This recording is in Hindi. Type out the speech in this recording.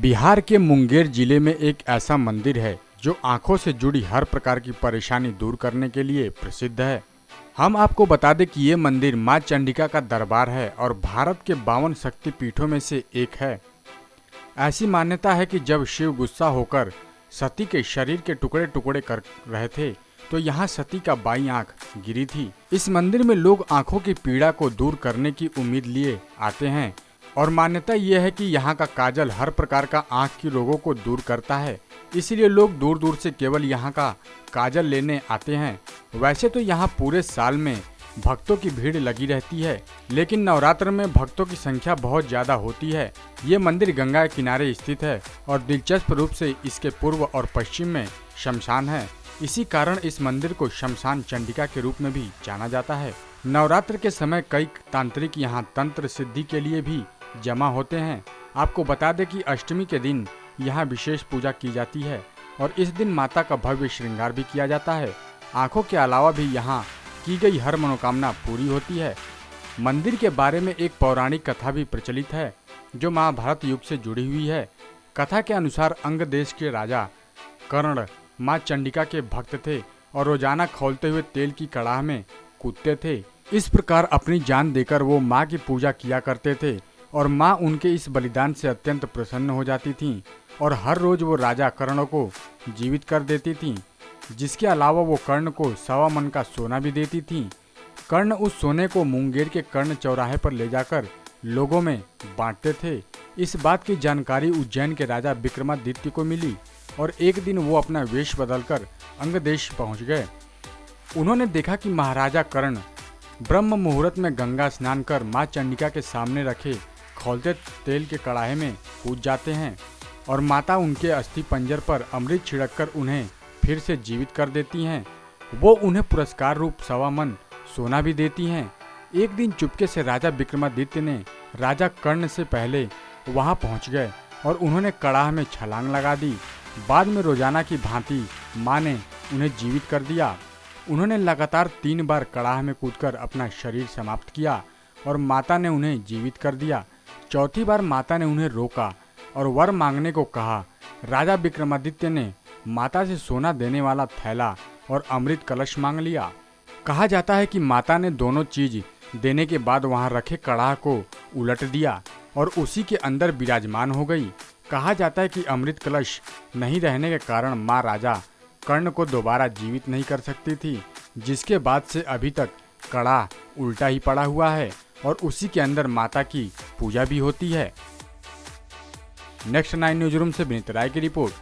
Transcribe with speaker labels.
Speaker 1: बिहार के मुंगेर जिले में एक ऐसा मंदिर है जो आंखों से जुड़ी हर प्रकार की परेशानी दूर करने के लिए प्रसिद्ध है। हम आपको बता दें कि ये मंदिर मां चंडिका का दरबार है और भारत के 52 शक्तिपीठों में से एक है। ऐसी मान्यता है कि जब शिव गुस्सा होकर सती के शरीर के टुकड़े टुकड़े कर रहे थे तो यहाँ सती का बाईं आंख गिरी थी। इस मंदिर में लोग आंखों की पीड़ा को दूर करने की उम्मीद लिए आते हैं और मान्यता यह है कि यहाँ का काजल हर प्रकार का आंख की रोगों को दूर करता है, इसीलिए लोग दूर दूर से केवल यहाँ का काजल लेने आते हैं। वैसे तो यहाँ पूरे साल में भक्तों की भीड़ लगी रहती है, लेकिन नवरात्र में भक्तों की संख्या बहुत ज़्यादा होती है। ये मंदिर गंगा के किनारे स्थित है और दिलचस्प रूप से इसके पूर्व और पश्चिम में शमशान है। इसी कारण इस मंदिर को शमशान चंडिका के रूप में भी जाना जाता है। नवरात्र के समय कई तांत्रिक यहाँ तंत्र सिद्धि के लिए भी जमा होते हैं। आपको बता दें कि अष्टमी के दिन यहाँ विशेष पूजा की जाती है और इस दिन माता का भव्य श्रृंगार भी किया जाता है। आंखों के अलावा भी यहाँ की गई हर मनोकामना पूरी होती है। मंदिर के बारे में एक पौराणिक कथा भी प्रचलित है जो महाभारत युग से जुड़ी हुई है। कथा के अनुसार अंग देश के राजा कर्ण माँ चंडिका के भक्त थे और रोजाना खौलते हुए तेल की कड़ाह में कूदते थे। इस प्रकार अपनी जान देकर वो माँ की पूजा किया करते थे और माँ उनके इस बलिदान से अत्यंत प्रसन्न हो जाती थीं और हर रोज वो राजा कर्ण को जीवित कर देती थीं। जिसके अलावा वो कर्ण को 1.25 मन का सोना भी देती थीं। कर्ण उस सोने को मुंगेर के कर्ण चौराहे पर ले जाकर लोगों में बांटते थे। इस बात की जानकारी उज्जैन के राजा विक्रमादित्य को मिली और एक दिन वो अपना वेश बदलकर अंग देश पहुँच गए। उन्होंने देखा कि महाराजा कर्ण ब्रह्म मुहूर्त में गंगा स्नान कर माँ चंडिका के सामने रखे खौलते तेल के कड़ाहे में कूद जाते हैं और माता उनके अस्थि पंजर पर अमृत छिड़ककर उन्हें फिर से जीवित कर देती हैं। वो उन्हें पुरस्कार रूप 1.25 मन सोना भी देती हैं। एक दिन चुपके से राजा विक्रमादित्य ने राजा कर्ण से पहले वहां पहुंच गए और उन्होंने कड़ाह में छलांग लगा दी। बाद में रोजाना की भांति माँ ने उन्हें जीवित कर दिया। उन्होंने लगातार 3 बार कड़ाह में कूदकर अपना शरीर समाप्त किया और माता ने उन्हें जीवित कर दिया। चौथी बार माता ने उन्हें रोका और वर मांगने को कहा। राजा विक्रमादित्य ने माता से सोना देने वाला थैला और अमृत कलश मांग लिया। कहा जाता है कि माता ने दोनों चीज देने के बाद वहां रखे कड़ाह को उलट दिया और उसी के अंदर विराजमान हो गई। कहा जाता है कि अमृत कलश नहीं रहने के कारण माँ राजा कर्ण को दोबारा जीवित नहीं कर सकती थी, जिसके बाद से अभी तक कड़ाह उल्टा ही पड़ा हुआ है और उसी के अंदर माता की पूजा भी होती है। नेक्स्ट 9 न्यूज रूम से विनीत राय की रिपोर्ट।